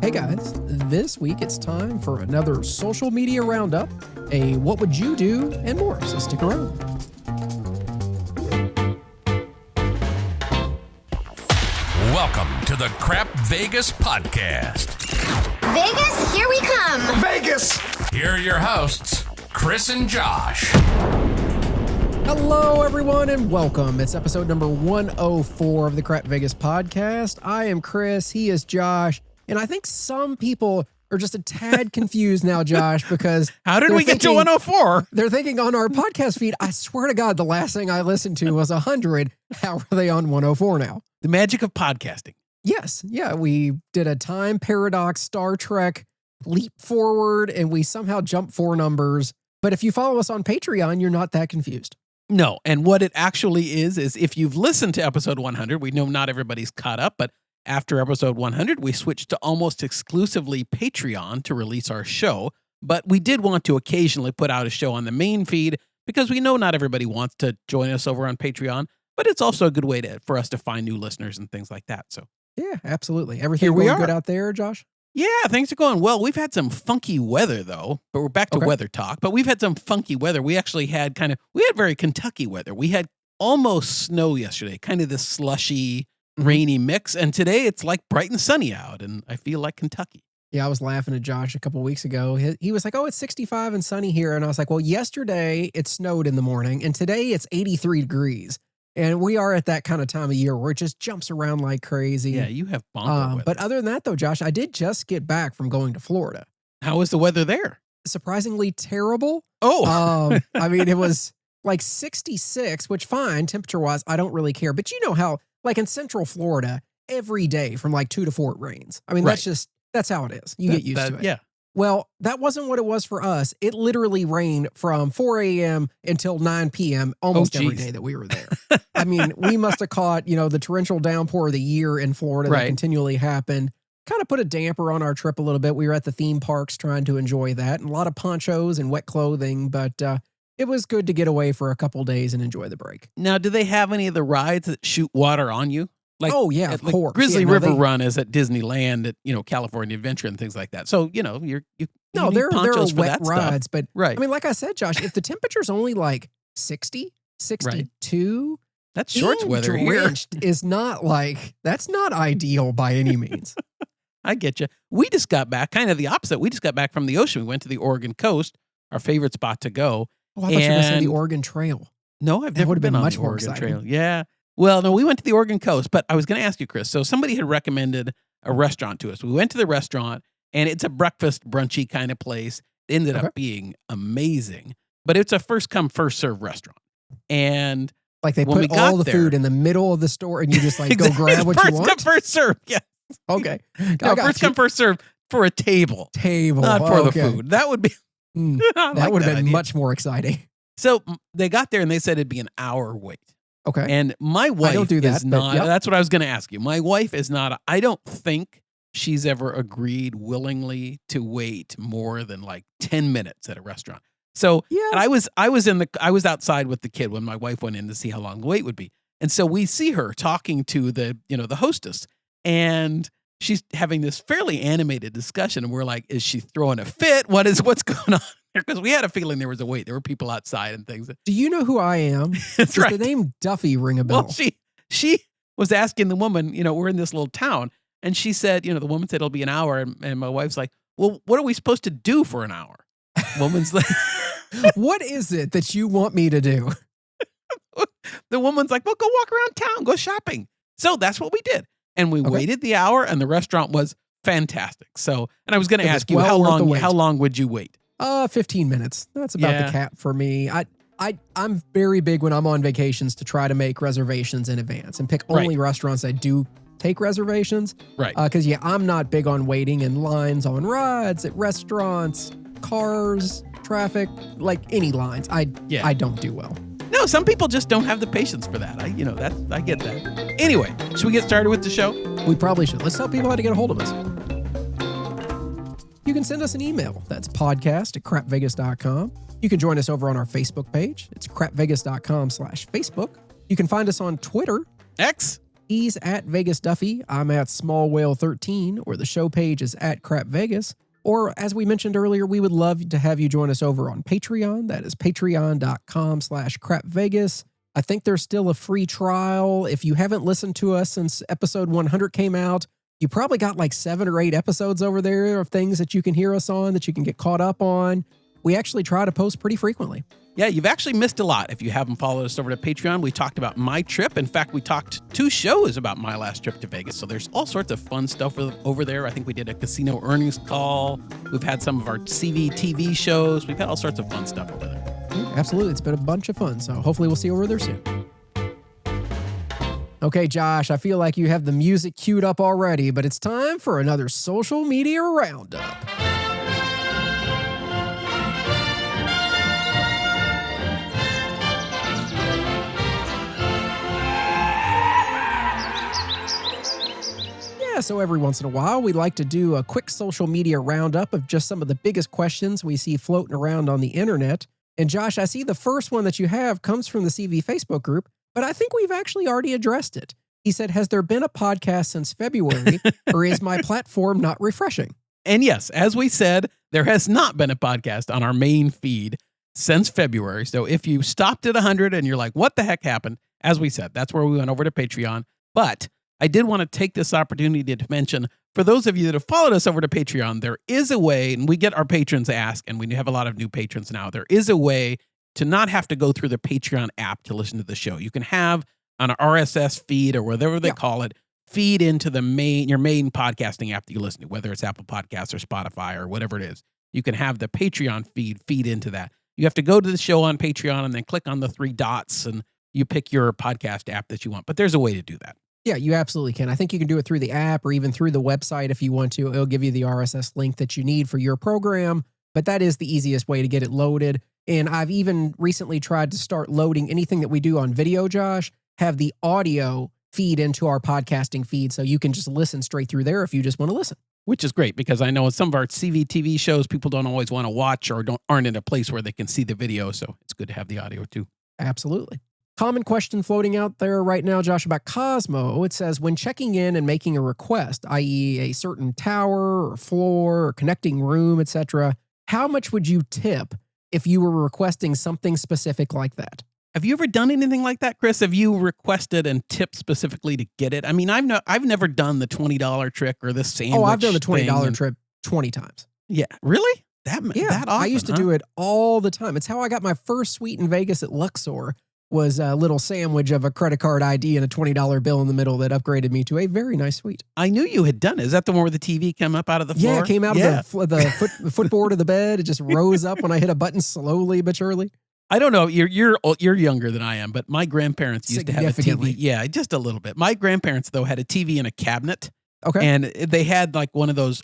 Hey guys, this week it's time for another social media roundup, a what would you do, and more, so stick around. Welcome to the Crap Vegas podcast. Vegas, here we come. Vegas! Here are your hosts, Chris and Josh. Hello everyone and welcome. It's episode number 104 of the Crap Vegas podcast. I am Chris, he is Josh, and I think some people are just a tad confused now, Josh, because how did we get to 104? They're thinking on our podcast feed, I swear to God, the last thing I listened to was 100. How are they on 104 now? The magic of podcasting. Yes. Yeah. We did a time paradox, Star Trek leap forward, and we somehow jumped 4 numbers. But if you follow us on Patreon, you're not that confused. No. And what it actually is if you've listened to episode 100, we know not everybody's caught up, but after episode 100, we switched to almost exclusively Patreon to release our show. But we did want to occasionally put out a show on the main feed because we know not everybody wants to join us over on Patreon, but it's also a good way for us to find new listeners and things like that. So yeah, absolutely. Everything going good out there, Josh? Yeah, things are going well. We've had some funky weather, though, but we're back to weather talk. But we've had some funky weather. We actually had we had very Kentucky weather. We had almost snow yesterday, kind of this slushy, rainy mix. And today it's like bright and sunny out, and I feel like Kentucky. Yeah, I was laughing at Josh a couple weeks ago. He was like, oh, it's 65 and sunny here. And I was like, well, yesterday it snowed in the morning, and today it's 83 degrees. And we are at that kind of time of year where it just jumps around like crazy. Yeah, you have bongo weather. But other than that, though, Josh, I did just get back from going to Florida. How was the weather there? Surprisingly terrible. Oh. I mean, it was like 66, which fine, temperature-wise, I don't really care. But you know how, like in Central Florida, every day from like 2 to 4 it rains. I mean, that's how it is. You get used to it. Yeah. Well, that wasn't what it was for us. It literally rained from 4 a.m. until 9 p.m. almost every day that we were there. I mean, we must have caught, the torrential downpour of the year in Florida that continually happened. Kind of put a damper on our trip a little bit. We were at the theme parks trying to enjoy that, and a lot of ponchos and wet clothing, but it was good to get away for a couple days and enjoy the break. Now, do they have any of the rides that shoot water on you? Like, oh, yeah, of course. Grizzly River Run is at Disneyland at, California Adventure and things like that. So, you there are wet rides, stuff. But I mean, like I said, Josh, if the temperature's only like 60, 62, that's shorts weather here. Is not that's not ideal by any means. I get you. We just got back, kind of the opposite. We just got back from the ocean. We went to the Oregon coast, our favorite spot to go. Oh, I thought you were going to say the Oregon Trail. No, I've never been on the Oregon Trail. Yeah. Well, no, we went to the Oregon coast, but I was going to ask you, Chris. So somebody had recommended a restaurant to us. We went to the restaurant, and it's a breakfast brunchy kind of place. It ended up being amazing, but it's a first come, first serve restaurant. And like they put all the food in the middle of the store, and you just go grab what you want? First come, first serve, yeah. Okay. No, first come, first serve for a table. Not for the food. That would be... that would have been much more exciting. So they got there, and they said it'd be an hour wait. Okay. And my wife don't do that, is not, that's what I was going to ask you. My wife is not, I don't think she's ever agreed willingly to wait more than like 10 minutes at a restaurant. So and I was outside with the kid when my wife went in to see how long the wait would be. And so we see her talking to the hostess, and she's having this fairly animated discussion. And we're like, is she throwing a fit? What's going on? Because we had a feeling there was a wait. There were people outside and things. Do you know who I am? That's right. Does the name Duffy ring a bell? Well, she was asking the woman, we're in this little town. And she said, the woman said it'll be an hour. And my wife's like, well, what are we supposed to do for an hour? Woman's like, what is it that you want me to do? The woman's like, well, go walk around town, go shopping. So that's what we did. And we waited the hour, and the restaurant was fantastic. So, and I was going to ask you, how long would you wait? 15 minutes. That's about the cap for me. I'm very big when I'm on vacations to try to make reservations in advance and pick only restaurants that do take reservations. Right. Because, I'm not big on waiting in lines on rides, at restaurants, cars, traffic, like any lines. I don't do well. No, some people just don't have the patience for that. I get that. Anyway, should we get started with the show? We probably should. Let's tell people how to get a hold of us. You can send us an email. That's podcast@crapvegas.com. You can join us over on our Facebook page. It's crapvegas.com/Facebook. You can find us on Twitter. X? He's at Vegas Duffy. I'm at Small Whale 13, or the show page is at Crap Vegas. Or as we mentioned earlier, we would love to have you join us over on Patreon. That is patreon.com/crapvegas. I think there's still a free trial. If you haven't listened to us since episode 100 came out, you probably got like 7 or 8 episodes over there of things that you can hear us on, that you can get caught up on. We actually try to post pretty frequently. Yeah, you've actually missed a lot if you haven't followed us over to Patreon. We talked about my trip. In fact, we talked 2 shows about my last trip to Vegas. So there's all sorts of fun stuff over there. I think we did a casino earnings call. We've had some of our CV TV shows. We've had all sorts of fun stuff over there. Yeah, absolutely. It's been a bunch of fun. So hopefully we'll see you over there soon. Okay, Josh, I feel like you have the music queued up already, but it's time for another social media roundup. So every once in a while, we like to do a quick social media roundup of just some of the biggest questions we see floating around on the internet. And Josh, I see the first one that you have comes from the CV Facebook group, but I think we've actually already addressed it. He said, has there been a podcast since February, or is my platform not refreshing? And yes, as we said, there has not been a podcast on our main feed since February. So if you stopped at 100 and you're like, what the heck happened? As we said, that's where we went over to Patreon. But I did want to take this opportunity to mention, for those of you that have followed us over to Patreon, there is a way, and we get our patrons ask, and we have a lot of new patrons now, there is a way to not have to go through the Patreon app to listen to the show. You can have an RSS feed or whatever they call it, feed into your main podcasting app that you listen to, whether it's Apple Podcasts or Spotify or whatever it is. You can have the Patreon feed into that. You have to go to the show on Patreon and then click on the 3 dots and you pick your podcast app that you want. But there's a way to do that. Yeah, you absolutely can. I think you can do it through the app or even through the website if you want to. It'll give you the RSS link that you need for your program, but that is the easiest way to get it loaded. And I've even recently tried to start loading anything that we do on video, Josh, have the audio feed into our podcasting feed so you can just listen straight through there if you just want to listen. Which is great because I know in some of our CV TV shows, people don't always want to watch or aren't in a place where they can see the video. So it's good to have the audio too. Absolutely. Common question floating out there right now, Josh, about Cosmo. It says, when checking in and making a request, i.e. a certain tower or floor or connecting room, etc., how much would you tip if you were requesting something specific like that? Have you ever done anything like that, Chris? Have you requested and tipped specifically to get it? I mean, I've never done the $20 trick or the sandwich. Oh, I've done the $20 trip 20 times. Yeah. Really? That often, I used to do it all the time. It's how I got my first suite in Vegas at Luxor. Was a little sandwich of a credit card ID and a $20 bill in the middle that upgraded me to a very nice suite. I knew you had done it. Is that the one where the TV came up out of the floor? Yeah, it came out of the footboard of the bed. It just rose up when I hit a button slowly but surely. I don't know. You're younger than I am, but my grandparents used to have a TV. Yeah, just a little bit. My grandparents, though, had a TV in a cabinet. Okay. And they had like one of those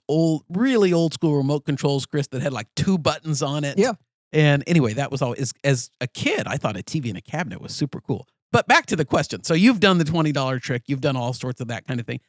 really old school remote controls, Chris, that had like 2 buttons on it. Yeah. And anyway, that was always, as a kid, I thought a TV in a cabinet was super cool. But back to the question. So you've done the $20 trick. You've done all sorts of that kind of thing.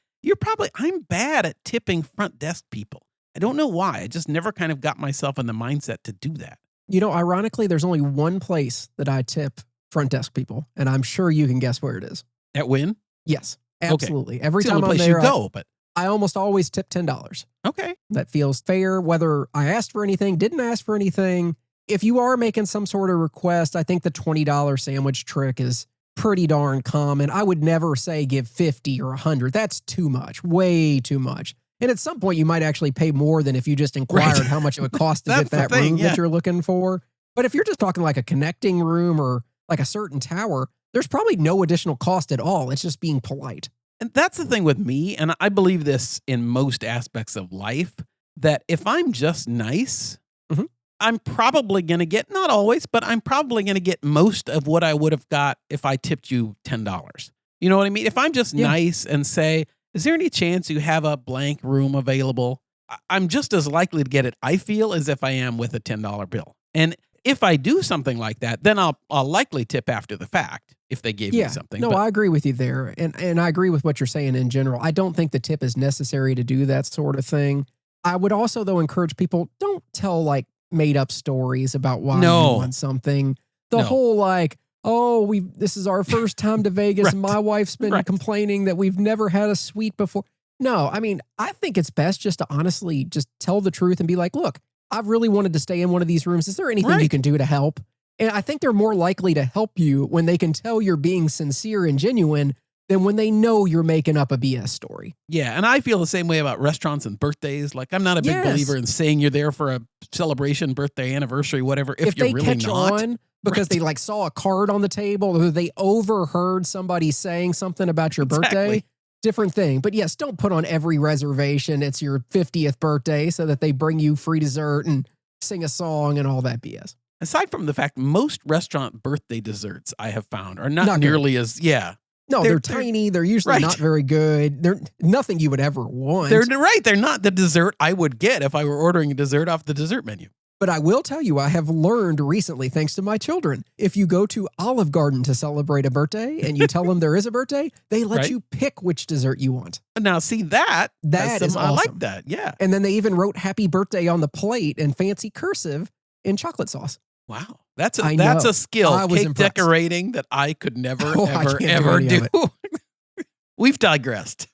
I'm bad at tipping front desk people. I don't know why. I just never kind of got myself in the mindset to do that. You know, ironically, there's only one place that I tip front desk people, and I'm sure you can guess where it is. At Wynn? Yes, absolutely. Okay. Every it's time the only I'm place there, you go, but I almost always tip $10. Okay. That feels fair, whether I asked for anything, didn't ask for anything. If you are making some sort of request, I think the $20 sandwich trick is pretty darn common. I would never say give 50 or 100. That's too much, way too much. And at some point, you might actually pay more than if you just inquired how much it would cost to get that room that you're looking for. But if you're just talking like a connecting room or like a certain tower, there's probably no additional cost at all. It's just being polite. And that's the thing with me, and I believe this in most aspects of life, that if I'm just nice, I'm probably going to get, not always, but I'm probably going to get most of what I would have got if I tipped you $10. You know what I mean? If I'm just nice and say, is there any chance you have a blank room available? I'm just as likely to get it, I feel, as if I am with a $10 bill. And if I do something like that, then I'll likely tip after the fact if they gave me something. No, I agree with you there. And I agree with what you're saying in general. I don't think the tip is necessary to do that sort of thing. I would also, though, encourage people, don't tell like made up stories about why you want something. The whole like, oh, this is our first time to Vegas. Right. And my wife's been complaining that we've never had a suite before. No, I mean, I think it's best just to honestly just tell the truth and be like, look, I've really wanted to stay in one of these rooms. Is there anything you can do to help? And I think they're more likely to help you when they can tell you're being sincere and genuine than when they know you're making up a BS story. Yeah, and I feel the same way about restaurants and birthdays. Like, I'm not a big believer in saying you're there for a celebration, birthday, anniversary, whatever, if you're they really catch not. on because they like saw a card on the table or they overheard somebody saying something about your birthday, different thing. But yes, don't put on every reservation it's your 50th birthday so that they bring you free dessert and sing a song and all that BS. Aside from the fact most restaurant birthday desserts I have found are not nearly as, No, they're tiny. They're usually not very good. They're nothing you would ever want. They're not the dessert I would get if I were ordering a dessert off the dessert menu. But I will tell you, I have learned recently, thanks to my children, if you go to Olive Garden to celebrate a birthday and you tell them there is a birthday, they let you pick which dessert you want. Now, see, that is awesome. I like that, yeah. And then they even wrote happy birthday on the plate in fancy cursive in chocolate sauce. Wow. That's a skill, cake decorating, that I could never, ever do. We've digressed.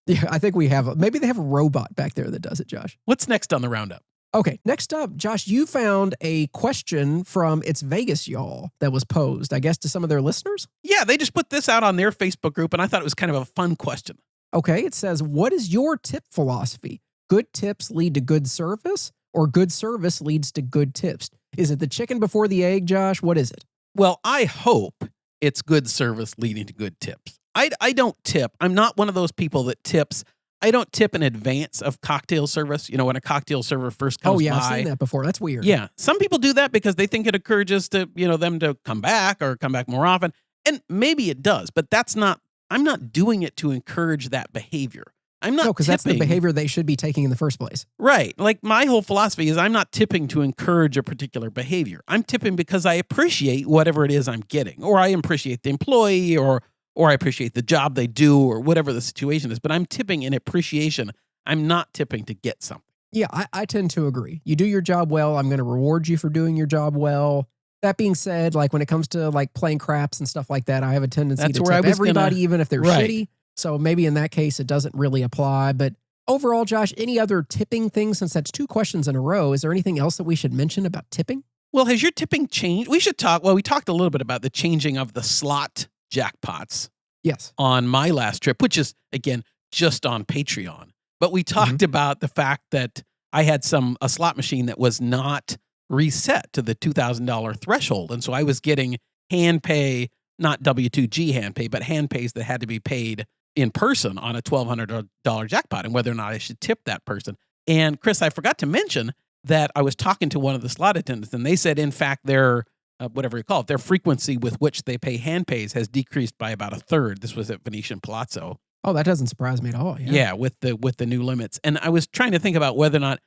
Yeah, I think we have. Maybe they have a robot back there that does it, Josh. What's next on the roundup? Okay, next up, Josh, you found a question from It's Vegas, y'all, that was posed, I guess, to some of their listeners? Yeah, they just put this out on their Facebook group, and I thought it was kind of a fun question. Okay, it says, what is your tip philosophy? Good tips lead to good service, or good service leads to good tips? Is it the chicken before the egg, Josh? What is it? Well, I hope it's good service leading to good tips. I don't tip. I'm not one of those people that tips. I don't tip in advance of cocktail service. You know, when a cocktail server first comes by. I've seen that before. That's weird. Yeah. Some people do that because they think it encourages them to come back or come back more often. And maybe it does, but I'm not doing it to encourage that behavior. I'm not because that's the behavior they should be taking in the first place. Right. Like my whole philosophy is I'm not tipping to encourage a particular behavior. I'm tipping because I appreciate whatever it is I'm getting, or I appreciate the employee, or I appreciate the job they do, or whatever the situation is. But I'm tipping in appreciation. I'm not tipping to get something. Yeah, I tend to agree. You do your job well, I'm going to reward you for doing your job well. That being said, like when it comes to like playing craps and stuff like that, I have a tendency to tip everybody, even if they're shitty. So maybe in that case, it doesn't really apply. But overall, Josh, any other tipping things, since that's 2 questions in a row, is there anything else that we should mention about tipping? Well, has your tipping changed? We talked a little bit about the changing of the slot jackpots. Yes. On my last trip, which is, again, just on Patreon. But we talked about the fact that I had a slot machine that was not reset to the $2,000 threshold. And so I was getting hand pay, not W2G hand pay, but hand pays that had to be paid in person on a $1,200 jackpot, and whether or not I should tip that person. And Chris, I forgot to mention that I was talking to one of the slot attendants, and they said, in fact, their whatever you call it, their frequency with which they pay hand pays has decreased by about 1/3. This was at Venetian Palazzo. Oh, that doesn't surprise me at all. Yeah, with the new limits. And I was trying to think about whether or not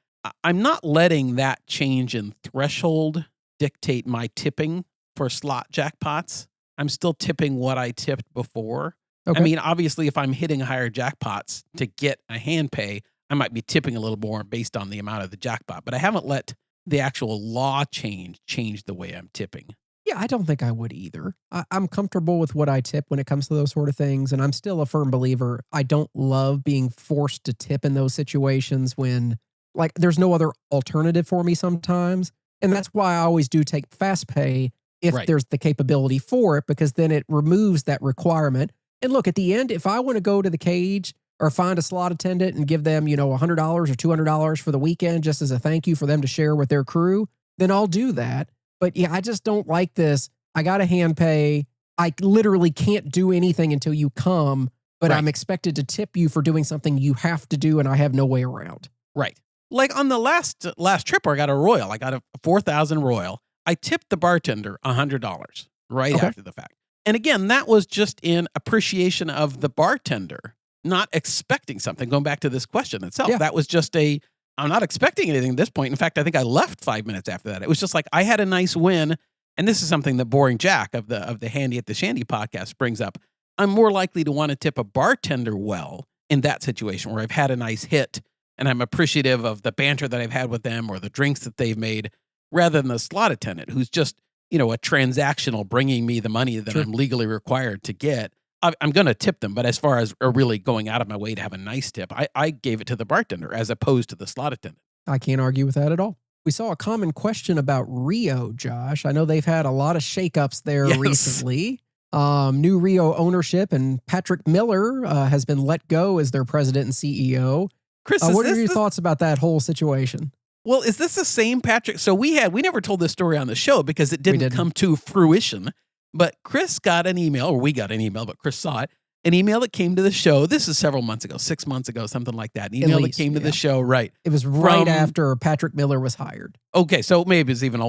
I'm not letting that change in threshold dictate my tipping for slot jackpots. I'm still tipping what I tipped before. Okay. I mean, obviously, if I'm hitting higher jackpots to get a hand pay, I might be tipping a little more based on the amount of the jackpot. But I haven't let the actual law change the way I'm tipping. Yeah, I don't think I would either. I'm comfortable with what I tip when it comes to those sort of things. And I'm still a firm believer. I don't love being forced to tip in those situations when, like, there's no other alternative for me sometimes. And that's why I always do take fast pay if there's the capability for it, because then it removes that requirement. And look, at the end, if I want to go to the cage or find a slot attendant and give them, $100 or $200 for the weekend just as a thank you for them to share with their crew, then I'll do that. But yeah, I just don't like this. I got to hand pay. I literally can't do anything until you come, but I'm expected to tip you for doing something you have to do, and I have no way around. Right. Like on the last trip where I got a Royal, I got a 4,000 Royal. I tipped the bartender $100 after the fact. And again, that was just in appreciation of the bartender, not expecting something. Going back to this question itself, that was just I'm not expecting anything at this point. In fact, I think I left 5 minutes after that. It was just like I had a nice win. And this is something that Boring Jack of the Handy at the Shandy podcast brings up. I'm more likely to want to tip a bartender well in that situation where I've had a nice hit and I'm appreciative of the banter that I've had with them or the drinks that they've made, rather than the slot attendant who's just, a transactional bringing me the money that I'm legally required to get, I'm going to tip them. But as far as really going out of my way to have a nice tip, I gave it to the bartender as opposed to the slot attendant. I can't argue with that at all. We saw a common question about Rio, Josh. I know they've had a lot of shakeups there recently. New Rio ownership, and Patrick Miller has been let go as their president and CEO. Chris, what are your thoughts about that whole situation? Well, is this the same Patrick? So we never told this story on the show because it didn't come to fruition. But Chris got an email, or we got an email, but Chris saw it. An email that came to the show. This is several months ago, 6 months ago, something like that. An email that came to the show, right? It was right after Patrick Miller was hired. Okay, so maybe it's even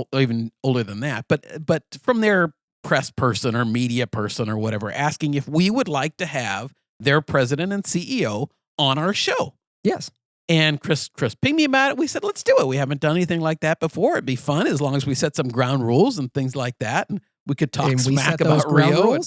older than that. But from their press person or media person or whatever, asking if we would like to have their president and CEO on our show. Yes. And Chris pinged me about it. We said, let's do it. We haven't done anything like that before. It'd be fun as long as we set some ground rules and things like that. And we could talk smack about Rio.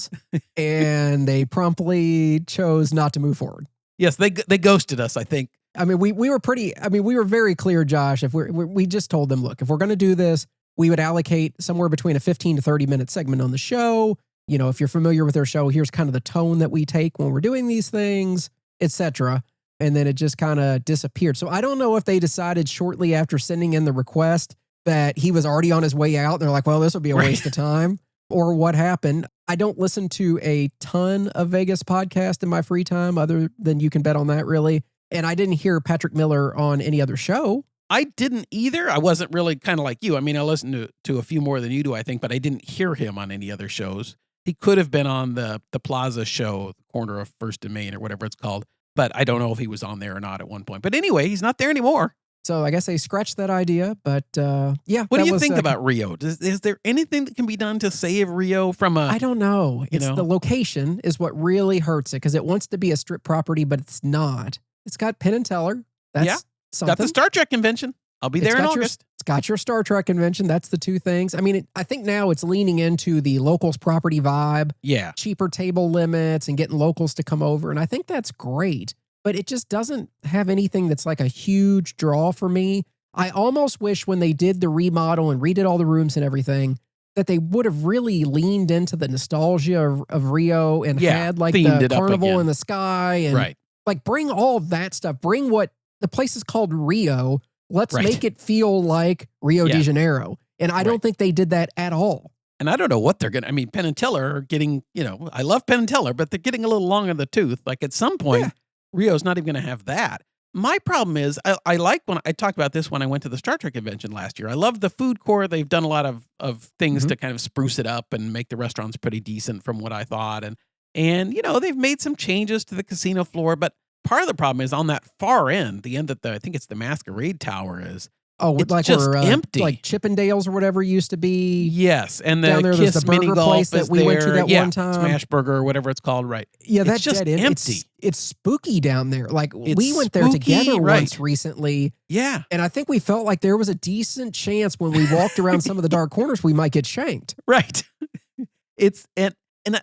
And they promptly chose not to move forward. Yes, they ghosted us, I think. I mean, we were very clear, Josh. If we just told them, look, if we're going to do this, we would allocate somewhere between a 15 to 30 minute segment on the show. If you're familiar with their show, here's kind of the tone that we take when we're doing these things, etc. And then it just kind of disappeared. So I don't know if they decided shortly after sending in the request that he was already on his way out. And they're like, well, this will be a waste of time, or what happened. I don't listen to a ton of Vegas podcasts in my free time, other than You Can Bet on That, really. And I didn't hear Patrick Miller on any other show. I didn't either. I wasn't really kind of like you. I mean, I listened to a few more than you do, I think, but I didn't hear him on any other shows. He could have been on the Plaza show, the corner of First and Main or whatever it's called. But I don't know if he was on there or not at one point. But anyway, he's not there anymore. So I guess they scratched that idea. But yeah. What do you think about Rio? Is there anything that can be done to save Rio from I don't know. It's the location is what really hurts it, because it wants to be a strip property, but it's not. It's got Penn and Teller. That's something. Got the Star Trek convention. I'll be there in August. It's got your Star Trek convention. That's the two things. I mean, I think now it's leaning into the locals property vibe. Yeah. Cheaper table limits and getting locals to come over. And I think that's great. But it just doesn't have anything that's like a huge draw for me. I almost wish when they did the remodel and redid all the rooms and everything, that they would have really leaned into the nostalgia of Rio and had like the carnival in the sky and like bring all that stuff. Bring what the place is called Rio. Let's make it feel like Rio de Janeiro. And I don't think they did that at all. And I don't know what they're going to, I mean, Penn and Teller are getting, I love Penn and Teller, but they're getting a little long in the tooth. Like at some point, Rio's not even going to have that. My problem is, I like when I talked about this when I went to the Star Trek convention last year. I love the food court. They've done a lot of things to kind of spruce it up and make the restaurants pretty decent from what I thought. And they've made some changes to the casino floor. But part of the problem is on that far end, the end that I think it's the Masquerade Tower is. Oh, it's like just empty. Like Chippendales or whatever used to be. Yes, and the down there, Kiss the mini golf place that we went to that one time. Smash Burger or whatever it's called, right? Yeah, that's just empty. It's spooky down there. Like we went there together once recently. Yeah, and I think we felt like there was a decent chance when we walked around some of the dark corners we might get shanked. Right. And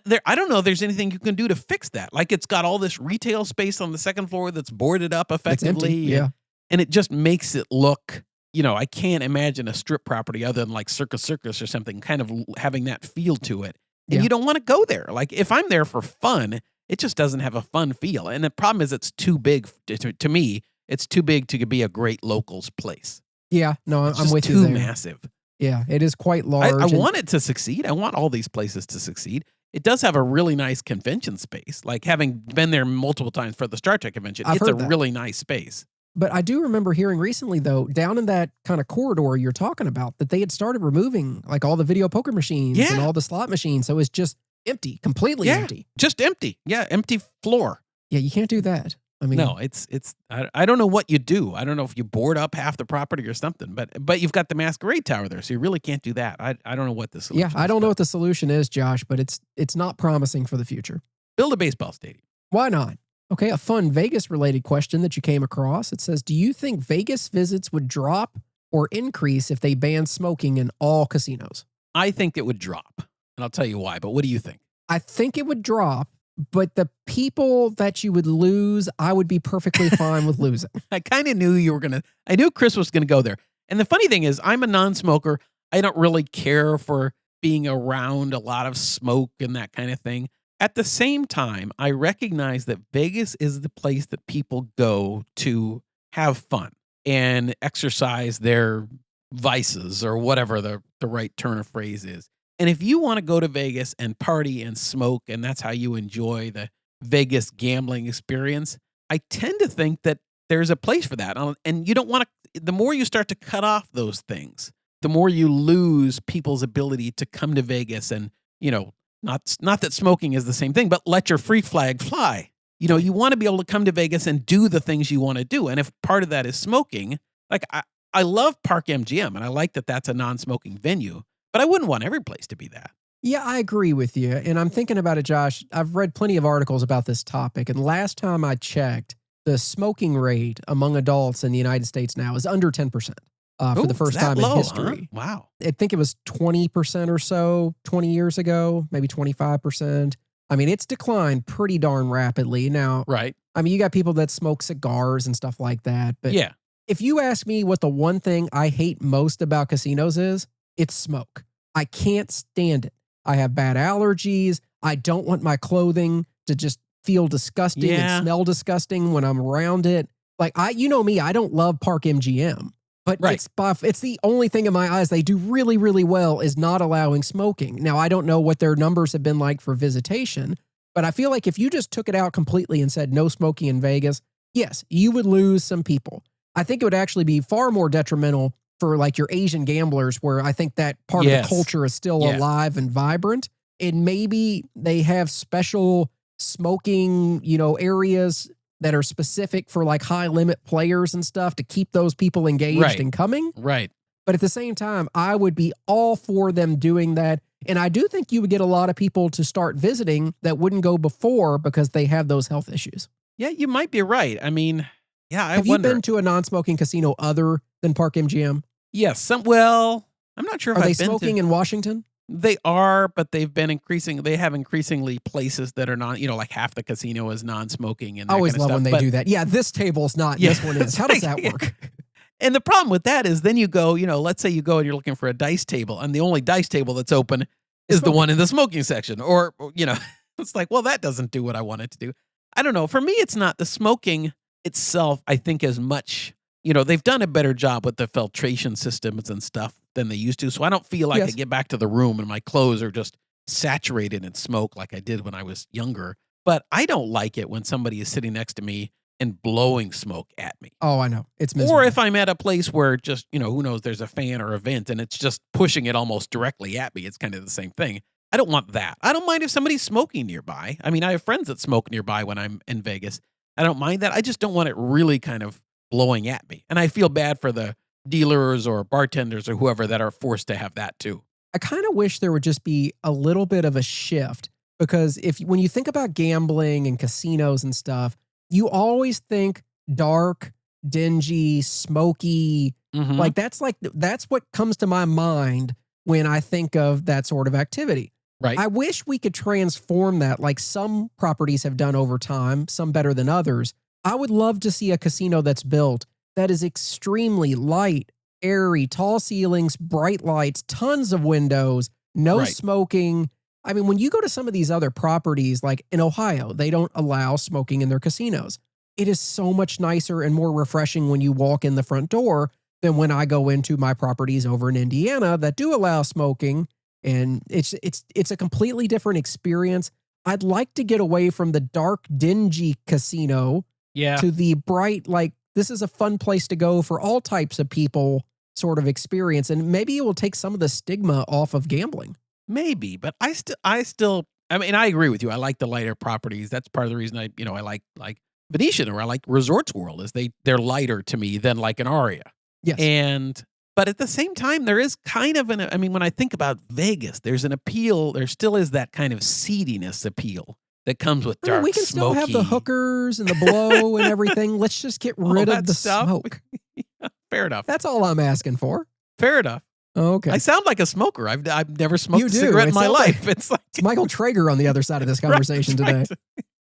there, I don't know if there's anything you can do to fix that. Like it's got all this retail space on the second floor that's boarded up effectively. And it just makes it look. I can't imagine a strip property other than like Circus or something kind of having that feel to it. And you don't want to go there. Like if I'm there for fun, it just doesn't have a fun feel. And the problem is it's too big to me. It's too big to be a great locals place. Yeah, no, I'm with you there. Too massive. Yeah, it is quite large. I want it to succeed. I want all these places to succeed. It does have a really nice convention space. Like having been there multiple times for the Star Trek convention, it's a really nice space. But I do remember hearing recently, though, down in that kind of corridor you're talking about, that they had started removing like all the video poker machines and all the slot machines. So it's just empty, completely empty. Just empty. Yeah, empty floor. Yeah, you can't do that. I mean, no, it's. I don't know what you do. I don't know if you board up half the property or something. But you've got the Masquerade Tower there, so you really can't do that. I don't know what the solution. I don't know what the solution is, Josh, but it's not promising for the future. Build a baseball stadium. Why not? Okay, a fun Vegas-related question that you came across. It says, do you think Vegas visits would drop or increase if they banned smoking in all casinos? I think it would drop, and I'll tell you why, but what do you think? I think it would drop, but the people that you would lose, I would be perfectly fine with losing. I kind of knew I knew Chris was going to go there. And the funny thing is, I'm a non-smoker. I don't really care for being around a lot of smoke and that kind of thing. At the same time, I recognize that Vegas is the place that people go to have fun and exercise their vices or whatever the right turn of phrase is. And if you want to go to Vegas and party and smoke, and that's how you enjoy the Vegas gambling experience, I tend to think that there's a place for that. And you don't want to, the more you start to cut off those things, the more you lose people's ability to come to Vegas and, not that smoking is the same thing, but let your freak flag fly. You want to be able to come to Vegas and do the things you want to do. And if part of that is smoking, like I love Park MGM and I like that that's a non-smoking venue, but I wouldn't want every place to be that. Yeah, I agree with you. And I'm thinking about it, Josh. I've read plenty of articles about this topic. And last time I checked, the smoking rate among adults in the United States now is under 10%. For the first time in history. Huh? Wow. I think it was 20% or so 20 years ago, maybe 25%. I mean, it's declined pretty darn rapidly. Now, right. I mean, you got people that smoke cigars and stuff like that. But yeah, if you ask me what the one thing I hate most about casinos is, it's smoke. I can't stand it. I have bad allergies. I don't want my clothing to just feel disgusting and smell disgusting when I'm around it. Like, you know me, I don't love Park MGM. But it's the only thing in my eyes they do really, really well is not allowing smoking. Now, I don't know what their numbers have been like for visitation, but I feel like if you just took it out completely and said no smoking in Vegas, yes, you would lose some people. I think it would actually be far more detrimental for like your Asian gamblers, where I think that part of the culture is still alive and vibrant. And maybe they have special smoking, areas that are specific for like high limit players and stuff to keep those people engaged and coming. Right. But at the same time, I would be all for them doing that. And I do think you would get a lot of people to start visiting that wouldn't go before because they have those health issues. Yeah, you might be right. I mean, I have wonder. you been to a non-smoking casino other than Park MGM? Yes. I'm not sure if I've been they smoking in Washington? They are, but they have increasingly places that are not, like half the casino is non-smoking. And I always love when they do that. Yeah, this table's not, this one is. How does that work? And the problem with that is then you go, let's say you go and you're looking for a dice table and the only dice table that's open is the one in the smoking section. Or, it's like, well, that doesn't do what I want it to do. I don't know. For me, it's not the smoking itself, I think, as much. They've done a better job with the filtration systems and stuff than they used to. So I don't feel like I get back to the room and my clothes are just saturated in smoke like I did when I was younger. But I don't like it when somebody is sitting next to me and blowing smoke at me. Oh, I know. It's miserable. Or if I'm at a place where just, who knows, there's a fan or a vent and it's just pushing it almost directly at me. It's kind of the same thing. I don't want that. I don't mind if somebody's smoking nearby. I mean, I have friends that smoke nearby when I'm in Vegas. I don't mind that. I just don't want it really kind of blowing at me. And I feel bad for the dealers or bartenders or whoever that are forced to have that too. I kind of wish there would just be a little bit of a shift, because when you think about gambling and casinos and stuff, you always think dark, dingy, smoky. Mm-hmm. That's what comes to my mind when I think of that sort of activity. Right. I wish we could transform that like some properties have done over time, some better than others. I would love to see a casino that's built that is extremely light, airy, tall ceilings, bright lights, tons of windows, no smoking. I mean, when you go to some of these other properties, like in Ohio, they don't allow smoking in their casinos. It is so much nicer and more refreshing when you walk in the front door than when I go into my properties over in Indiana that do allow smoking. And it's a completely different experience. I'd like to get away from the dark, dingy casino to the bright, like, this is a fun place to go for all types of people sort of experience. And maybe it will take some of the stigma off of gambling. Maybe, but I mean, I agree with you. I like the lighter properties. That's part of the reason I like Venetian, or I like Resorts World, is they're lighter to me than like an Aria. Yes. But at the same time, there is kind of when I think about Vegas, there's an appeal. There still is that kind of seediness appeal that comes with dark, we can still have the hookers and the blow and everything. Let's just get rid of the smoke. Fair enough. That's all I'm asking for. Fair enough. Okay. I sound like a smoker. I've never smoked a cigarette in my life. It's Michael Traeger on the other side of this conversation today.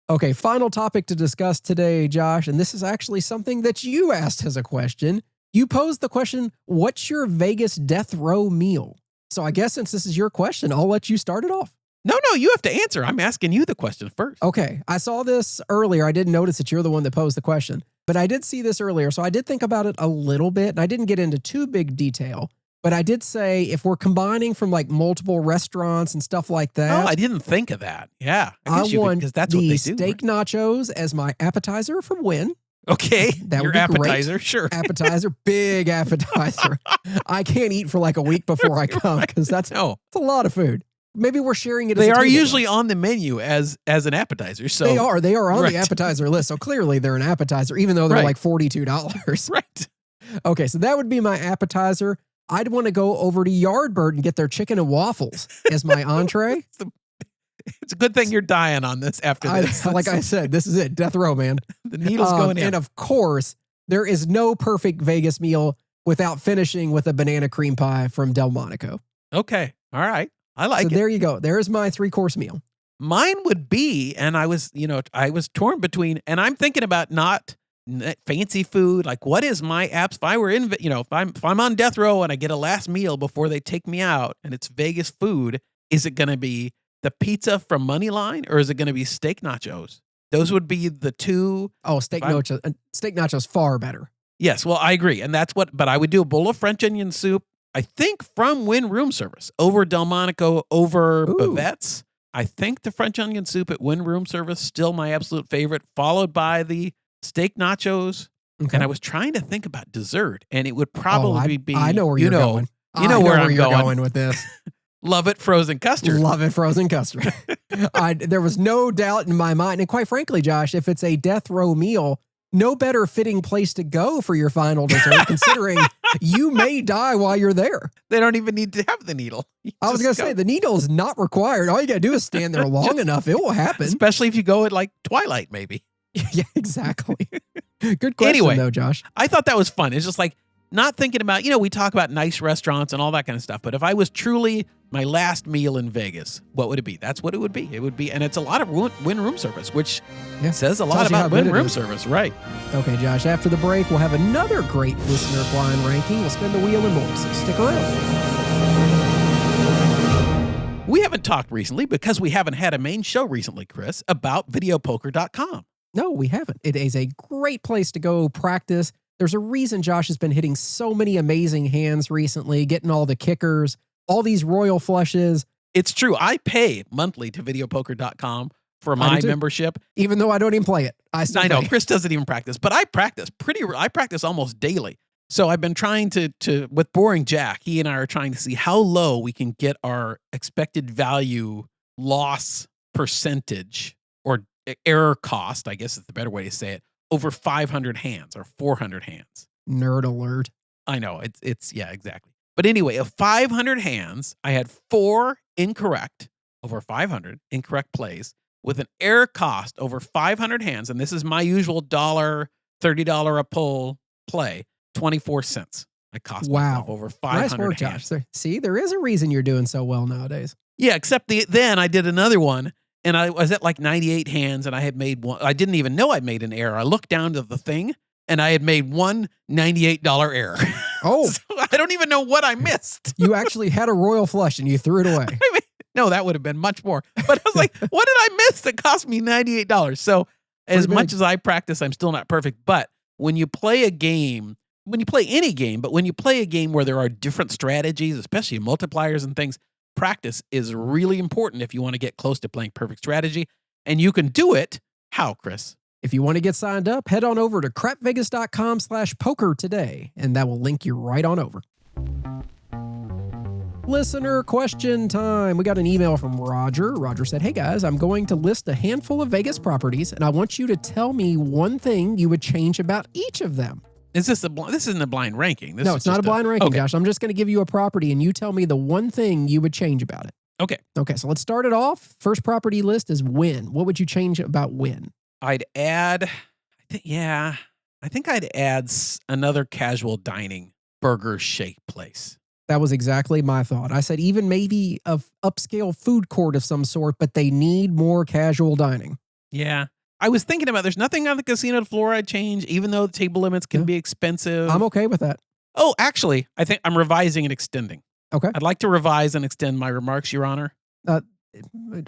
Okay, final topic to discuss today, Josh, and this is actually something that you asked as a question. You posed the question, what's your Vegas death row meal? So I guess since this is your question, I'll let you start it off. No, you have to answer. I'm asking you the question first. Okay. I saw this earlier. I didn't notice that you're the one that posed the question, but I did see this earlier. So I did think about it a little bit, and I didn't get into too big detail. But I did say if we're combining from like multiple restaurants and stuff like that. Oh, I didn't think of that. Yeah. I want because that's what they do. steak nachos as my appetizer from Wynn. Okay. That would Your be appetizer, great. sure. Appetizer, big appetizer. I can't eat for like a week before I come because that's a lot of food. Maybe we're sharing it as They a are table usually though. on the menu as an appetizer. So They are on Right. the appetizer list. So clearly they're an appetizer, even though they're Right. like $42. Right. Okay, so that would be my appetizer. I'd want to go over to Yardbird and get their chicken and waffles as my entree. It's a good thing you're dying on this after this. Like I said, this is it. Death row, man. The needle's going in. And of course, there is no perfect Vegas meal without finishing with a banana cream pie from Delmonico. Okay. All right. I like So it. there you go. There's my 3-course meal. Mine would be, and I was torn between, and I'm thinking about not fancy food. Like, what is my apps? If I were in, if I'm on death row and I get a last meal before they take me out, and it's Vegas food, is it going to be the pizza from Moneyline or is it going to be steak nachos? Those would be the two. Oh, steak nachos far better. Yes, well, I agree, and that's what. But I would do a bowl of French onion soup. I think from Wynn Room Service over Delmonico over Bavette's. I think the French onion soup at Wynn Room Service still my absolute favorite, followed by the steak nachos. Okay. And I was trying to think about dessert, and it would probably be. I know where you're going. You know where I'm you're going with this. Love it, frozen custard. Love it, frozen custard. There was no doubt in my mind. And quite frankly, Josh, if it's a death row meal, no better fitting place to go for your final dessert, considering you may die while you're there. They don't even need to have the needle. I was going to say, the needle is not required. All you got to do is stand there long enough. It will happen. Especially if you go at like twilight, maybe. Yeah, exactly. Good question, Anyway, though, Josh. I thought that was fun. It's just like not thinking about, we talk about nice restaurants and all that kind of stuff. But if I was truly my last meal in Vegas, what would it be? That's what it would be. It would be, and it's a lot of Wynn Room Service, which says a lot about Wynn Room Service, right? Okay, Josh, after the break, we'll have another great listener blind ranking. We'll spin the wheel and more, so stick around. We haven't talked recently because we haven't had a main show recently, Chris, about videopoker.com. No, we haven't. It is a great place to go practice. There's a reason Josh has been hitting so many amazing hands recently, getting all the kickers, all these royal flushes. It's true. I pay monthly to videopoker.com for my membership. Even though I don't even play it. I know. Chris doesn't even practice, but I practice almost daily. So I've been trying to with Boring Jack, he and I are trying to see how low we can get our expected value loss percentage or error cost, I guess is the better way to say it, over 500 hands or 400 hands. Nerd alert. I know. It's yeah, exactly. But anyway, of 500 hands, I had 4 incorrect, over 500 incorrect plays with an error cost over 500 hands. And this is my usual $30 a pull play, 24 cents. I cost myself over 500 nice work, hands. Josh. See, there is a reason you're doing so well nowadays. Yeah, except then I did another one. And I was at like 98 hands and I had made one. I didn't even know I made an error. I looked down to the thing and I had made one $98 error. Oh. So I don't even know what I missed. You actually had a royal flush and you threw it away. I mean, no, that would have been much more. But I was like, what did I miss that cost me $98? So as much as I practice, I'm still not perfect. But when you play a game, when you play any game, but when you play a game where there are different strategies, especially multipliers and things, practice is really important if you want to get close to playing perfect strategy. And you can do it. How, Chris? If you want to get signed up, head on over to crapvegas.com/poker today, and that will link you right on over. Listener question time. We got an email from Roger. Roger said, "Hey guys, I'm going to list a handful of Vegas properties, and I want you to tell me one thing you would change about each of them." Is this this isn't a blind ranking? No, it's not a blind ranking, Josh. I'm just going to give you a property, and you tell me the one thing you would change about it. Okay. Okay, so let's start it off. First property list is Wynn. What would you change about Wynn? I'd add, I think I'd add another casual dining burger shake place. That was exactly my thought. I said even maybe a upscale food court of some sort, but they need more casual dining. Yeah. I was thinking about there's nothing on the casino floor I'd change, even though the table limits can be expensive. I'm okay with that. Oh, actually, I think I'm revising and extending. Okay. I'd like to revise and extend my remarks, Your Honor. Well,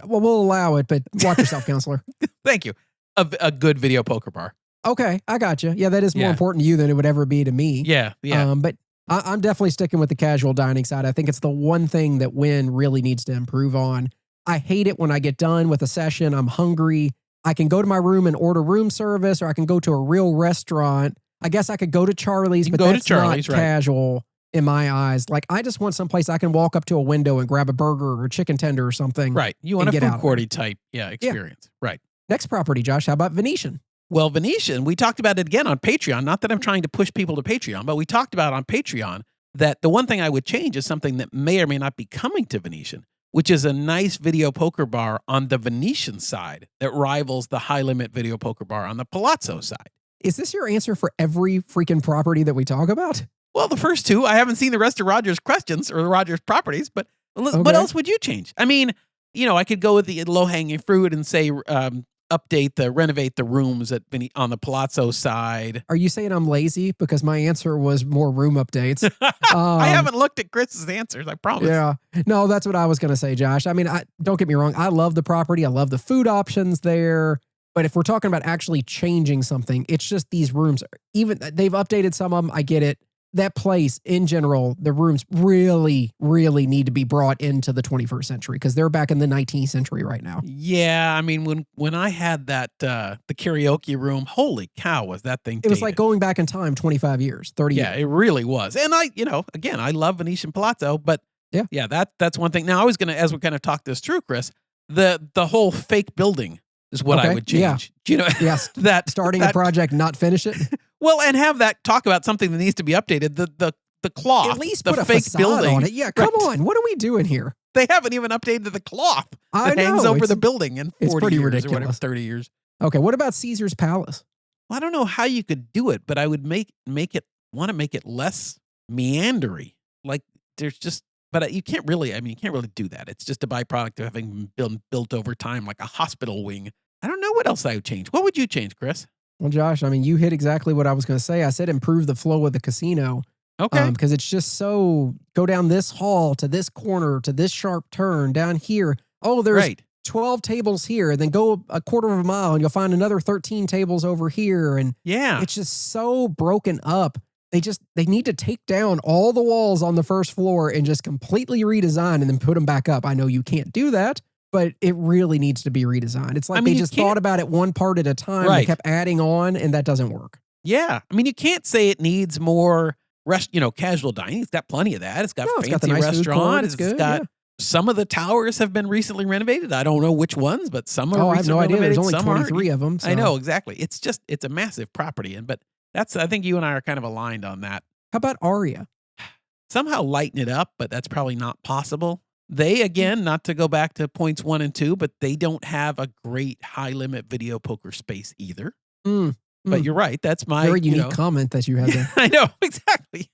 we'll allow it, but watch yourself, counselor. Thank you. A good video poker bar. Okay, I got you. Yeah, that is more important to you than it would ever be to me. Yeah. But I'm definitely sticking with the casual dining side. I think it's the one thing that Wynn really needs to improve on. I hate it when I get done with a session, I'm hungry. I can go to my room and order room service, or I can go to a real restaurant. I guess I could go to Charlie's, but that's not casual in my eyes. Like, I just want someplace I can walk up to a window and grab a burger or chicken tender or something. Right. You want a food courty type experience. Yeah. Right. Next property, Josh, how about Venetian? Well, Venetian, we talked about it again on Patreon. Not that I'm trying to push people to Patreon, but we talked about on Patreon that the one thing I would change is something that may or may not be coming to Venetian, which is a nice video poker bar on the Venetian side that rivals the high-limit video poker bar on the Palazzo side. Is this your answer for every freaking property that we talk about? Well, the first two, I haven't seen the rest of Roger's questions or the Roger's properties, but what else would you change? I mean, I could go with the low-hanging fruit and say renovate the rooms on the Palazzo side. Are you saying I'm lazy? Because my answer was more room updates. I haven't looked at Chris's answers, I promise. Yeah. No, that's what I was going to say, Josh. I mean, don't get me wrong. I love the property. I love the food options there. But if we're talking about actually changing something, it's just these rooms. Even they've updated some of them. I get it. That place in general, the rooms really, really need to be brought into the 21st century because they're back in the 19th century right now. Yeah, I mean, when I had that the karaoke room, holy cow, was that thing dated. It was like going back in time 25 years, 30 years. Yeah, it really was. And again, I love Venetian Palazzo, but yeah, that's one thing. Now, I was going to, as we kind of talk this through, Chris, the whole fake building is what I would change. Yeah. Yes. that starting a project, not finish it. Well, and have that talk about something that needs to be updated. The cloth, at least the put a fake facade building on it. Yeah, come on. What are we doing here? They haven't even updated the cloth that hangs over the building in 40 it's pretty years ridiculous. or whatever, 30 years. Okay, what about Caesar's Palace? Well, I don't know how you could do it, but I would make it less meandery. Like but you can't really do that. It's just a byproduct of having been built over time, like a hospital wing. I don't know what else I would change. What would you change, Chris? Well, Josh, I mean, you hit exactly what I was going to say. I said improve the flow of the casino. Okay. Because it's just so, go down this hall to this corner to this sharp turn down here. Oh, there's 12 tables here. And then go a quarter of a mile and you'll find another 13 tables over here. And it's just so broken up. They need to take down all the walls on the first floor and just completely redesign and then put them back up. I know you can't do that, but it really needs to be redesigned. It's like they just thought about it one part at a time. They kept adding on, and that doesn't work. Yeah. I mean, you can't say it needs more casual dining. It's got plenty of that. It's got fancy the nice restaurant. It's good. Got some of the towers have been recently renovated. I don't know which ones, but some are I have no idea. There's only 23 aren't. of them. So. I know, exactly. It's a massive property. But I think you and I are kind of aligned on that. How about Aria? Somehow lighten it up, but that's probably not possible. They, again, not to go back to points 1 and 2, but they don't have a great high-limit video poker space either. But you're right. That's my very unique comment that you had there. I know, exactly.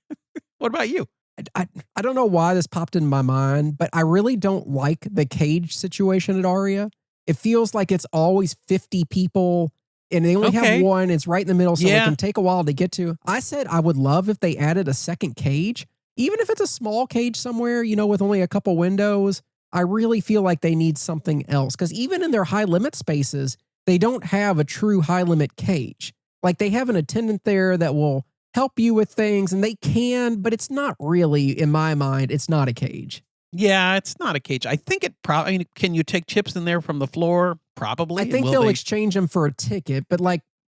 What about you? I don't know why this popped in my mind, but I really don't like the cage situation at Aria. It feels like it's always 50 people, and they only have one. It's right in the middle, so it can take a while to get to. I said I would love if they added a second cage. Even if it's a small cage somewhere, with only a couple windows, I really feel like they need something else. Because even in their high limit spaces, they don't have a true high limit cage. Like they have an attendant there that will help you with things, and they can, but it's not really, in my mind, it's not a cage. Yeah, it's not a cage. I think it probably, can you take chips in there from the floor? Probably. I think they'll exchange them for a ticket, but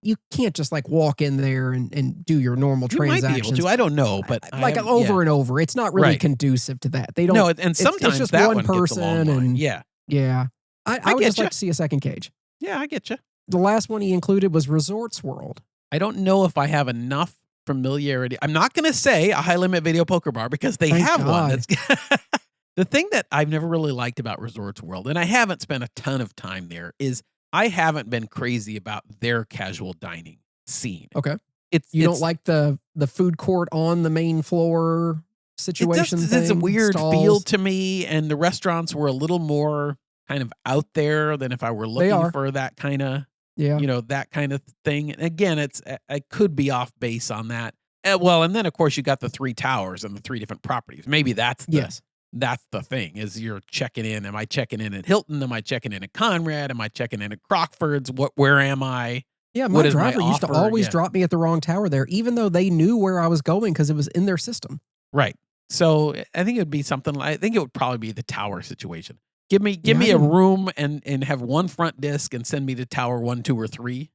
you can't just walk in there and do your normal transactions. You might be able to. I don't know, but over and over. It's not really conducive to that. They don't. No, and sometimes it's just that one person, and yeah. I would just like to see a second cage. Yeah, I get you. The last one he included was Resorts World. I don't know if I have enough familiarity. I'm not going to say a high limit video poker bar because they have one. That's the thing that I've never really liked about Resorts World, and I haven't spent a ton of time there, is I haven't been crazy about their casual dining scene. Okay. You don't like the food court on the main floor situation? It's a weird feel to me, and the restaurants were a little more kind of out there than if I were looking for that kind of, that kind of thing. And again, I could be off base on that. And then of course you got the 3 towers and the 3 different properties. Maybe that's that's the thing is you're checking in. Am I checking in at Hilton? Am I checking in at Conrad? Am I checking in at Crockford's? Where am I? Yeah, What my is my driver used to offer? always Yeah. drop me at the wrong tower there, even though they knew where I was going because it was in their system. Right. So I think it would be something like, I think it would probably be the tower situation. Give me Yeah, a room and have one front disc and send me to tower 1, 2, or 3.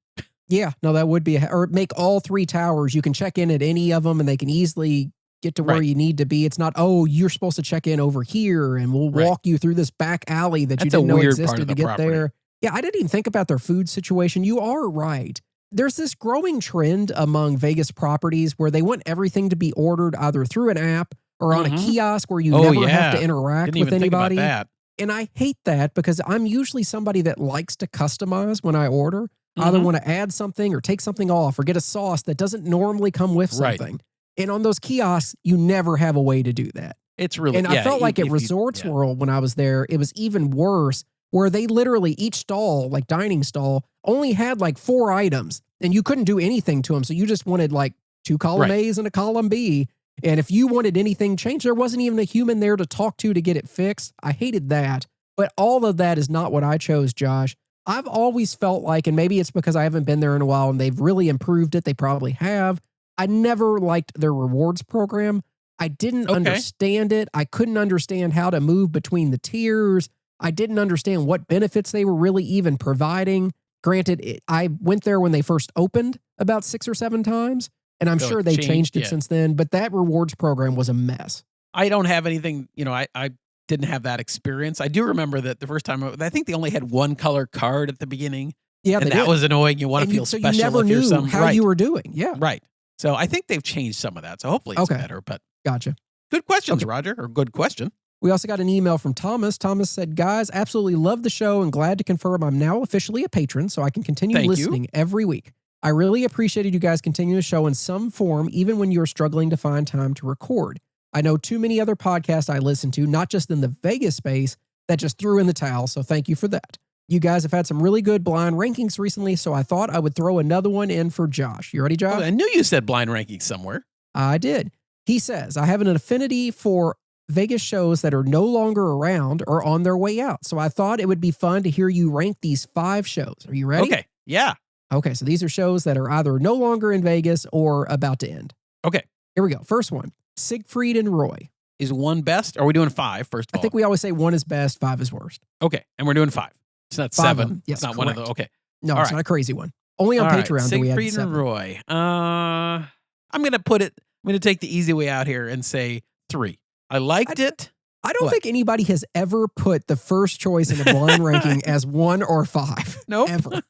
Yeah, no, that would be, or make all 3 towers. You can check in at any of them and they can easily get to where Right. you need to be. It's not, oh, you're supposed to check in over here and we'll Right. walk you through this back alley that you That's a didn't know weird part existed of to the get property. there. Yeah, I didn't even think about their food situation. You are right. There's this growing trend among Vegas properties where they want everything to be ordered either through an app or on a Mhm. kiosk where you Oh, never have to yeah. interact Didn't with even think about anybody. that. And I hate that because I'm usually somebody that likes to customize when I order. I either Mhm. want to add something or take something off or get a sauce that doesn't normally come with Right. something. And on those kiosks, you never have a way to do that. It's really, And I felt like if at you- Resorts yeah. World when I was there, it was even worse, where they literally, each stall, like dining stall, only had like 4 items and you couldn't do anything to them. So you just wanted like 2 column Right. A's and a column B. And if you wanted anything changed, there wasn't even a human there to talk to get it fixed. I hated that. But all of that is not what I chose, Josh. I've always felt like, and maybe it's because I haven't been there in a while and they've really improved it. They probably have. I never liked their rewards program. I didn't Okay. understand it. I couldn't understand how to move between the tiers. I didn't understand what benefits they were really even providing. Granted, I went there when they first opened about 6 or 7 times, and I'm So sure it they changed, changed it yeah. since then, but that rewards program was a mess. I don't have anything, I didn't have that experience. I do remember that the first time, I think they only had one color card at the beginning. Yeah, And they that did. was annoying. You want to And feel so special you never if you're knew how right. you were doing. Yeah, Right. So I think they've changed some of that. So hopefully it's Okay. better. But gotcha. good questions, Okay. Roger, or good question. We also got an email from Thomas. Thomas said, guys, absolutely love the show and glad to confirm I'm now officially a patron so I can continue Thank you. listening every week. I really appreciated you guys continue the show in some form, even when you're struggling to find time to record. I know too many other podcasts I listen to, not just in the Vegas space, that just threw in the towel, so thank you for that. You guys have had some really good blind rankings recently, so I thought I would throw another one in for Josh. You ready, Josh? Oh, I knew you said blind ranking somewhere. I did. He says, I have an affinity for Vegas shows that are no longer around or on their way out. So I thought it would be fun to hear you rank these 5 shows. Are you ready? Okay. Yeah. Okay. So these are shows that are either no longer in Vegas or about to end. Okay. Here we go. First one, Siegfried and Roy. Is 1 best? Are we doing 5 first of I all? think we always say 1 is best, 5 is worst. Okay. And we're doing 5. It's not 5 of 7. them. Yes, It's not one of the. correct. Okay. No, All it's right. not a crazy one. Only on All right, Patreon do we add Siegfried 7. and Roy. I'm going to put it, I'm going to take the easy way out here and say 3. I liked it. I don't What? think anybody has ever put the first choice in a blind ranking as 1 or 5. Nope. Ever.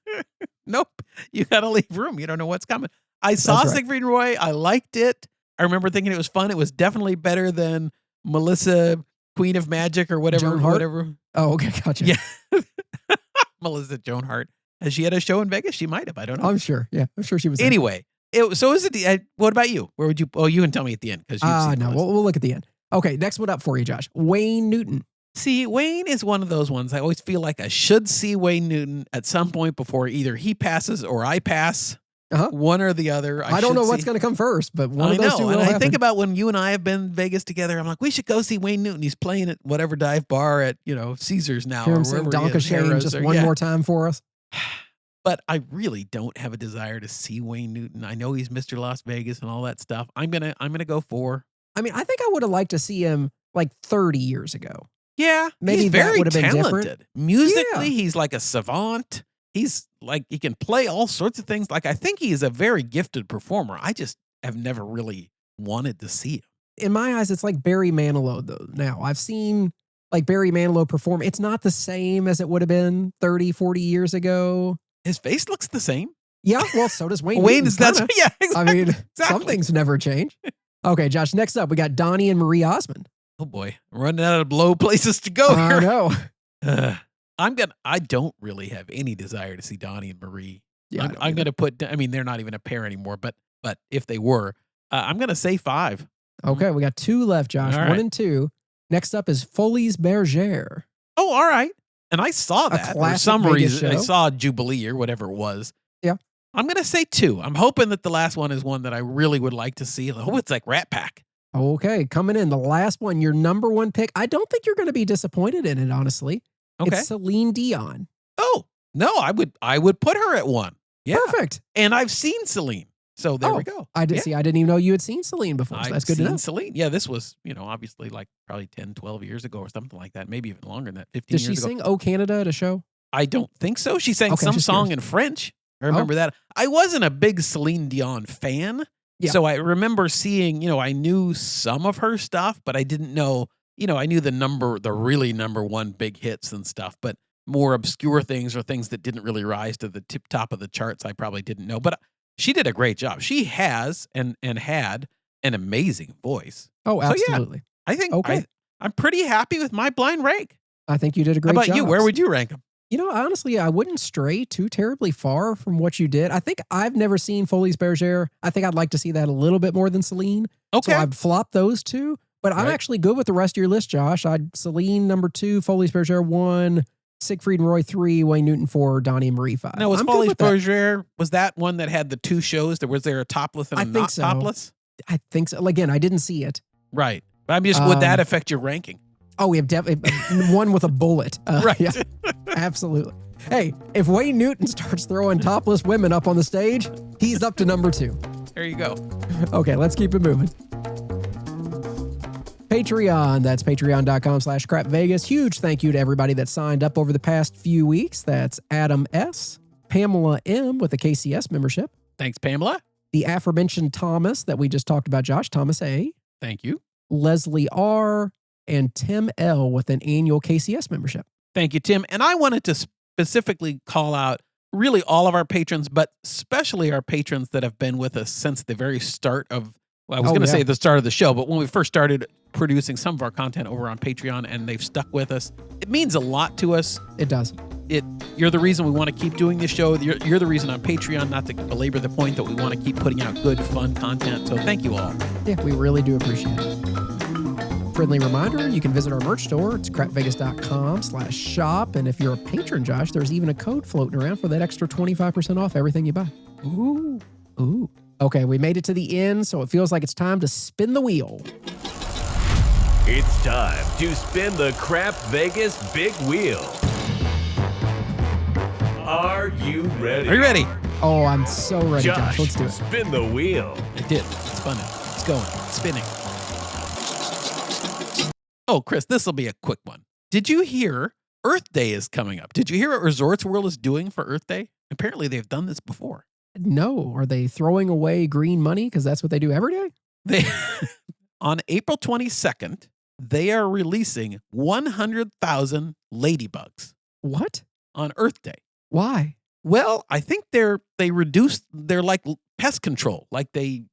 Nope. You got to leave room. You don't know what's coming. I saw That's right. Siegfried and Roy. I liked it. I remember thinking it was fun. It was definitely better than Melissa, Queen of Magic or whatever. Joan Hart? Whatever. Oh, okay. Gotcha. Yeah. Melissa Joan Hart. Has she had a show in Vegas? She might have. I don't know. I'm sure. Yeah. I'm sure she was. there. Anyway, so is it? What about you? Where would you? Oh, you can tell me at the end because No, we'll look at the end. Okay, next one up for you, Josh. Wayne Newton. See, Wayne is one of those ones. I always feel like I should see Wayne Newton at some point before either he passes or I pass. Uh-huh. One or the other. I don't know what's going to come first, but one I of those know, two will and I happen. think about when you and I have been in Vegas together. I'm like, we should go see Wayne Newton. He's playing at whatever dive bar at Caesars now. Hear or him sing wherever he Donka is, Shane Harrah's just or- one yeah. more time for us. But I really don't have a desire to see Wayne Newton. I know he's Mr. Las Vegas and all that stuff. I'm gonna go 4. I mean, I think I would have liked to see him like 30 years ago. Yeah, Maybe he's that very would have been talented. different. Musically, Yeah. he's like a savant. He's like he can play all sorts of things. Like I think he is a very gifted performer. I just have never really wanted to see him. In my eyes, it's like Barry Manilow, though. Now, I've seen like Barry Manilow perform. It's not the same as it would have been 30, 40 years ago. His face looks the same. Yeah, well, so does Wayne. Wayne Newton, is that's kinda. yeah. I Exactly. mean, some Exactly. things never change. Okay, Josh, next up, we got Donnie and Marie Osmond. Oh boy, I'm running out of low places to go I here. know. I don't really have any desire to see Donnie and Marie. Yeah, I I'm don't going either. to put. I mean, they're not even a pair anymore. But if they were, I'm going to say 5. Okay, we got 2 left, Josh. All 1 right. and 2. Next up is Folies Bergère. Oh, all right. And I saw that for classic some Vegas reason. I show. saw Jubilee or whatever it was. Yeah. I'm going to say 2. I'm hoping that the last one is one that I really would like to see. I hope it's like Rat Pack. Okay, coming in, the last one, your number one pick. I don't think you're going to be disappointed in it, honestly. Okay. It's Celine Dion. Oh, no, I would put her at 1. Yeah. Perfect. And I've seen Celine. So there we go. I did see. I didn't even know you had seen Celine before. So that's good to know. Celine. Yeah, this was, obviously like probably 10, 12 years ago or something like that. Maybe even longer than that, 15 Did years she ago. sing "Oh Canada" at a show? I don't think so. She sang some song in French. I remember that. I wasn't a big Celine Dion fan. Yeah. So I remember seeing, I knew some of her stuff, but I didn't know, I knew the really number one big hits and stuff, but more obscure things or things that didn't really rise to the tip top of the charts, I probably didn't know. But she did a great job. She has and had an amazing voice. Oh, absolutely. So, yeah, I think I'm pretty happy with my blind rank. I think you did a great job. How about you? Where would you rank them? Honestly, I wouldn't stray too terribly far from what you did. I think I've never seen Folies Bergère. I think I'd like to see that a little bit more than Celine. Okay. So I've flopped those two, but I'm actually good with the rest of your list, Josh. Celine number 2, Folies Bergère 1, Siegfried and Roy 3, Wayne Newton 4, Donnie and Marie 5. Now, was Folies Bergère, was that one that had the 2 shows? Was there a topless and a not topless? I think so. Again, I didn't see it. Right. But I'm just, would that affect your ranking? Oh, we have definitely one with a bullet. Right. Yeah, absolutely. Hey, if Wayne Newton starts throwing topless women up on the stage, he's up to number 2. There you go. Okay, let's keep it moving. Patreon. That's patreon.com/crapvegas. Huge thank you to everybody that signed up over the past few weeks. That's Adam S., Pamela M. with the KCS membership. Thanks, Pamela. The aforementioned Thomas that we just talked about, Josh, Thomas A. Thank you. Leslie R., and Tim L. with an annual KCS membership. Thank you, Tim. And I wanted to specifically call out really all of our patrons, but especially our patrons that have been with us since the very start of, well, I was going to say the start of the show, but when we first started producing some of our content over on Patreon and they've stuck with us, it means a lot to us. It does. You're the reason we want to keep doing this show. You're the reason on Patreon, not to belabor the point that we want to keep putting out good, fun content. So thank you all. Yeah, we really do appreciate it. Friendly reminder, you can visit our merch store. It's crapvegas.com/shop. And if you're a patron, Josh, there's even a code floating around for that extra 25% off everything you buy. Ooh. Okay, we made it to the end, so it feels like it's time to spin the wheel. It's time to spin the Crap Vegas big wheel. Are you ready? Are you ready? Oh, I'm so ready, Josh. Let's do it. Spin the wheel. I did. It's spinning. It's going. It's spinning. Oh, Chris, this will be a quick one. Did you hear Earth Day is coming up? Did you hear what Resorts World is doing for Earth Day? Apparently, they've done this before. No. Are they throwing away green money? Because that's what they do every day? On April 22nd, they are releasing 100,000 ladybugs. What? On Earth Day. Why? Well, I think they're like pest control. Like they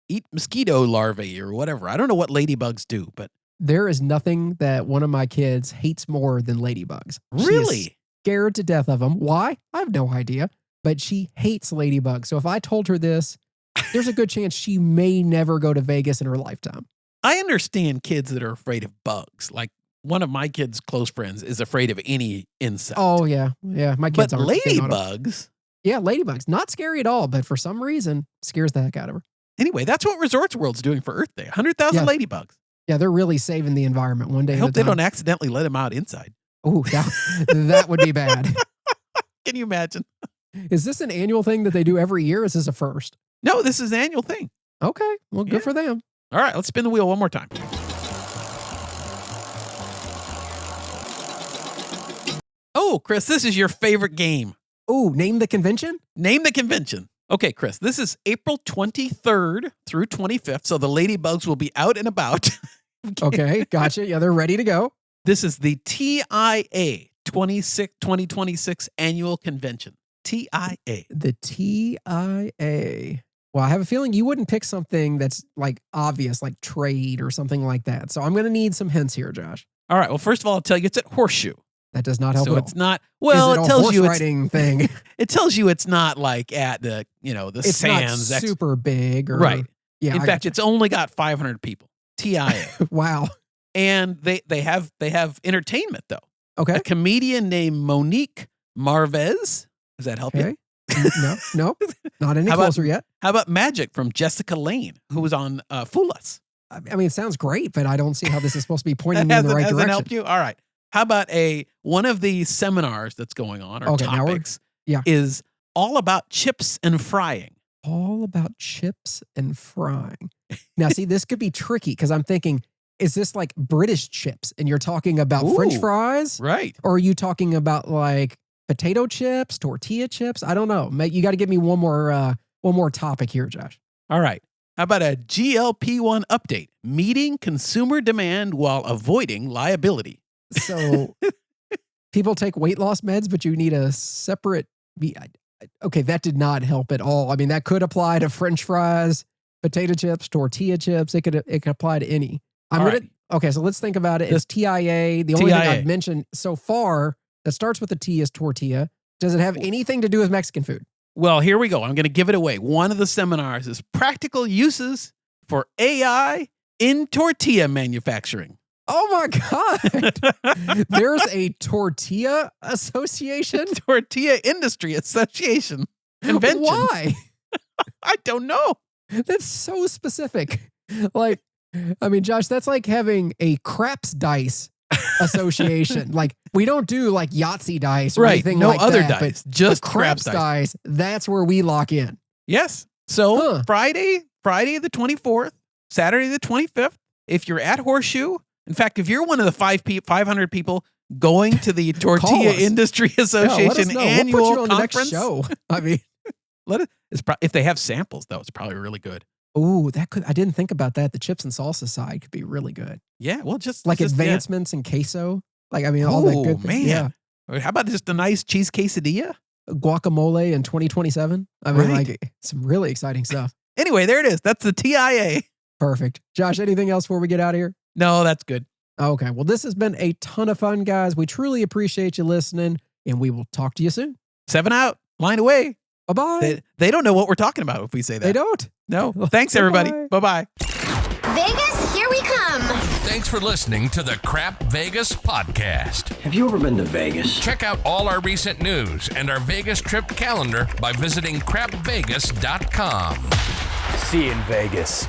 eat mosquito larvae or whatever. I don't know what ladybugs do, but there is nothing that one of my kids hates more than ladybugs. Really? She is scared to death of them. Why? I have no idea. But she hates ladybugs. So if I told her this, there's a good chance she may never go to Vegas in her lifetime. I understand kids that are afraid of bugs. Like one of my kids' close friends is afraid of any insect. Oh, yeah. Yeah, my kids aren't. But ladybugs? Yeah, ladybugs. Not scary at all, but for some reason, scares the heck out of her. Anyway, that's what Resorts World's doing for Earth Day. 100,000 ladybugs. Yeah, they're really saving the environment one day at a time. I hope they don't accidentally let them out inside. Oh, that would be bad. Can you imagine? Is this an annual thing that they do every year? Or is this a first? No, this is an annual thing. Okay. Well, good for them. All right, let's spin the wheel one more time. Oh, Chris, this is your favorite game. Oh, name the convention? Name the convention. Okay, Chris, this is April 23rd through 25th, so the ladybugs will be out and about. Okay, gotcha. Yeah, they're ready to go. This is the TIA 2026 annual convention. TIA. The TIA. Well, I have a feeling you wouldn't pick something that's like obvious, like trade or something like that. So I'm going to need some hints here, Josh. All right. Well, first of all, I'll tell you it's at Horseshoe. That does not help. So at it's all. not. Well, it tells you it's thing. It tells you it's not like at the the it's Sands. Not super big, or, right? Yeah. In fact, it's only got 500 people. TIA. Wow. And they have entertainment though. Okay. A comedian named Monique Marvez. Does that help you? No, not any closer yet. How about Magic from Jessica Lange, who was on Fool Us? I mean, it sounds great, but I don't see how this is supposed to be pointing me in the right Hasn't direction. helped you? All right. How about one of the seminars that's going on or topics is all about chips and frying. All about chips and frying. Now, see, this could be tricky because I'm thinking, is this like British chips and you're talking about French fries? Right. Or are you talking about like potato chips, tortilla chips? I don't know. You got to give me one more topic here, Josh. All right. How about a GLP-1 update? Meeting consumer demand while avoiding liability. So people take weight loss meds, but you need a separate... Okay, that did not help at all. I mean, that could apply to French fries, potato chips, tortilla chips. It could apply to any. Okay, so let's think about it. It's TIA. The only thing I've mentioned so far that starts with a T is tortilla. Does it have anything to do with Mexican food? Well, here we go. I'm going to give it away. One of the seminars is practical uses for AI in tortilla manufacturing. Oh my God. There's a tortilla association? Tortilla Industry Association convention. Why? I don't know. That's so specific. Like, I mean, Josh, that's like having a craps dice association. Like, we don't do like Yahtzee dice or anything like that. No other dice, just craps dice. That's where we lock in. Yes. So Friday the 24th, Saturday the 25th, if you're at Horseshoe, in fact, if you're one of the 500 people going to the Tortilla Industry Association annual we'll put you on conference, the next show. I mean, if they have samples, though, it's probably really good. Oh, I didn't think about that. The chips and salsa side could be really good. Yeah, well, just advancements in queso. Like, I mean, all that good things. Man. Yeah. How about just a nice cheese quesadilla? Guacamole in 2027. I mean, like, some really exciting stuff. Anyway, there it is. That's the TIA. Perfect. Josh, anything else before we get out of here? No, that's good. Okay. Well, this has been a ton of fun, guys. We truly appreciate you listening, and we will talk to you soon. 7 out. Line away. Bye-bye. They don't know what we're talking about if we say that. They don't. No. Thanks, everybody. Bye-bye. Vegas, here we come. Thanks for listening to the Crap Vegas podcast. Have you ever been to Vegas? Check out all our recent news and our Vegas trip calendar by visiting crapvegas.com. See you in Vegas.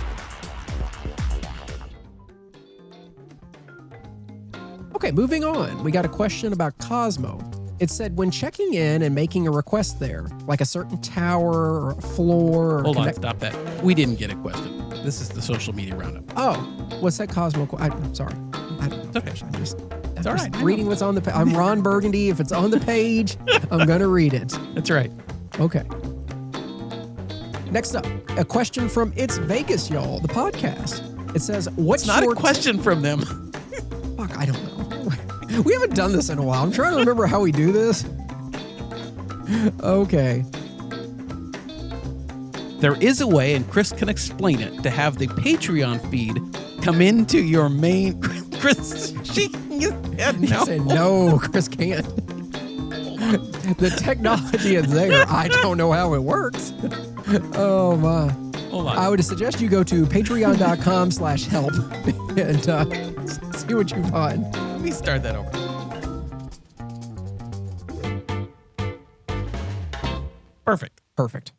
Okay, moving on. We got a question about Cosmo. It said, when checking in and making a request there, like a certain tower or a floor... Hold on, stop that. We didn't get a question. This is the social media roundup. Oh, what's that Cosmo... I'm sorry. It's okay. I'm just all right. Reading what's on the page. I'm Ron Burgundy. If it's on the page, I'm going to read it. That's right. Okay. Next up, a question from It's Vegas, y'all, the podcast. It says, what's not a question from them. Fuck, I don't know. We haven't done this in a while. I'm trying to remember how we do this. Okay. There is a way, and Chris can explain it, to have the Patreon feed come into your main... Chris, no. Said, no, Chris can't. The technology is there. I don't know how it works. Oh, my. Hold on. I would suggest you go to patreon.com/help and see what you find. Let me start that over. Perfect. Perfect.